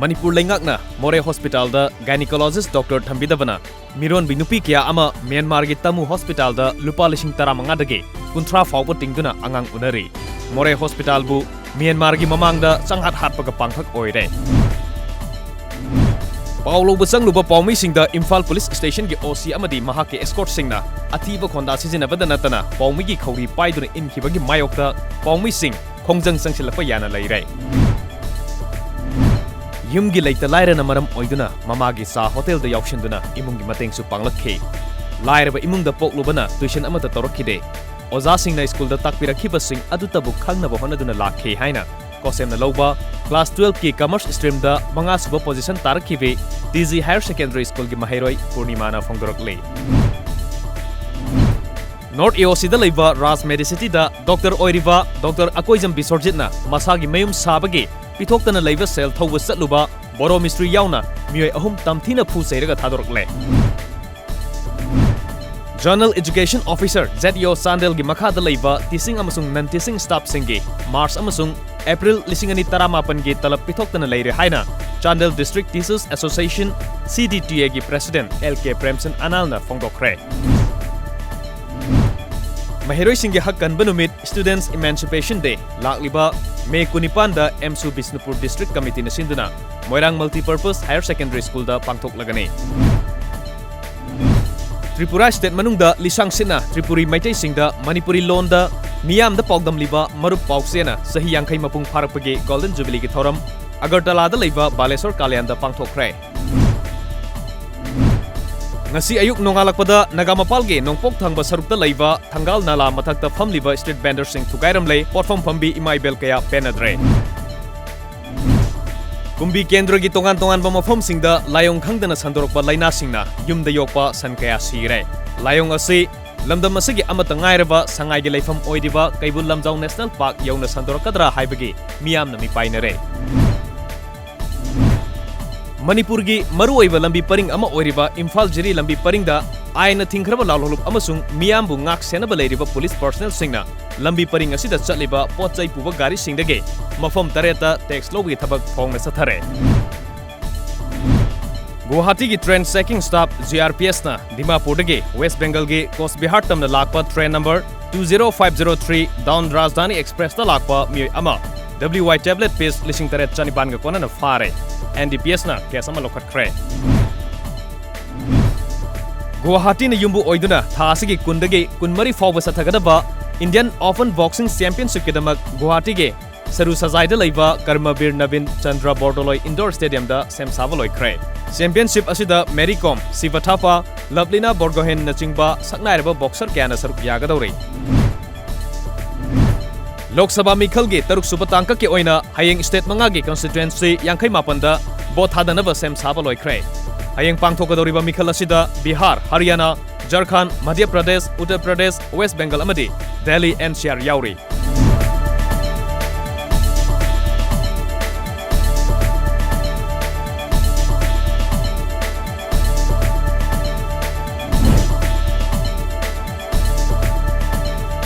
Manipur Lengakna, More Hospital da gynecologist Dr. Thambidabana, Miron Binupi Kya Ama, Myanmar gi Tamu Hospital da Lupa Lishing Taramangade, Kuntra Fawpo Tingduna Angang Unari. More Hospital bu, Myanmar gi Mamang da Sanghat Hatpaga Pangkak Oire. Paulo Busang Luba Paumi Sing da Imphal Police Station gi OC Amadi Mahaki Escort Singna, Atiba Konda Sizinabada Natana, Paumi gi Kauri Paidun in Kibagi Mayokta, Paumi Sing, Kongjang Sangsilapa Yana Laire. Yumgi Laita Laira Namaram Oiduna, Mamagi Sa Hotel the Yakshanduna, Imungi Mateng Supanglake. Laira Imung the Pok Lubana, Tuition Amata Torokide. Oza Sing na School the Takpira Kiba Sing Aduta Bukanga Bohonaduna Lake Haina. Kosem na Loba, Class 12 ki Commerce Stream da Manga Suba Position Tarakive, TZ Higher Secondary School ki Mahiroi, Purnimana Fongdorokle. North EOC da Leiva, Ras Medicity da Dr. Oiriva, Dr. Akoizam Bisorjitna, Masagi Mayum Sabagi, Pitokana Leiva Cell Towa Satluba, Boro Mystery Yauna, Mue Ahum Tamtina Pu Serega Tadorokle. Journal Education Officer ZEO Sandel gi Makha da Leiva, Tising Amasung Non-Tising Staff Singi, Mars Amasung, April 2018 gi talap pitokna leire haina Chandel District Teachers Association CDTA gi President LK Premsen Analna Fongdokre. Mahiroi Singh Hakkan Banumit Students Emancipation Day Lakliba May Kunipan da MSU Bisnupur District Committee na Sinduna Moirang Multipurpose Higher Secondary School da Pangtok Lagane. Tripura State Manung da Lisang Sina Tripuri Maitai Singh da Manipuri Loan da Miyam da Pogdam Liba Marup Pauksena Sahi Yangkai Mapung Parapage Golden Jubilee ki Thoram Agartala da Leiba Balesor Kalyan da Pangthokre. Ngasi ayuk nongalakpada Nagamapalge nongpok thangba sarukta Leiba Thangal Nala Mathakta Famliba Street Vendor Sing Thugairamle Porfam Pambi Imai Belkaya Penadre. Kumbi Kendra gi tongan-tongan ba mafam singda layong khangdana sandorokpa laina singna yumda yokpa sankaya sire. Layong ase lamdam asigi amata ngairaba sangai gi leifam oidiba Kaibul Lamjau National Park yawna sandorokadra haibagi miyamna mi painare. Manipur gi maruoiba lambi paring ama oiriba Imphal Jiri lambi paringda aina thingkhraba lalolup amasung miyambu ngak senaba leiriba police personnel singna lambi paring asida chatliba potchai puba gari singdage mafam tareta tax lobgi thabak thongna sathare. Guwahati gi train checking staff GRPS na Dimapur dage West Bengal gi Coast Bihar tamna lakpa train number 20503 down Rajdhani Express ta lakpa mi ama WY tablet piece lising taret chaniban ga kona na fare NDPS na case ama lokhatkre. Guwahati na yumbu oiduna thasigi kundage kunmari fawba sathagadaba Indian Open Boxing Championship kedamak Guwahati ge Saru Sazaida Leiba Karmabir Navin Chandra Bordoloi Indoor Stadium da Sem Savaloi Kre. Championship asida Mary Kom, Siva Thapa, Lovelina Borgohen Nachingba Saknairaba boxer kyana saruk yagadori. Lok Sabha Mikhal ge Taruk Suba Tangka ke oina Hayeng State Mangagi constituency Yangkai Mapanda Bothadanaba Sem Savaloi Kre. Hayeng Pangthokadoriba Mikhal asida Bihar, Haryana, Jharkhand, Madhya Pradesh, Uttar Pradesh, West Bengal amadi Delhi NCR yauri.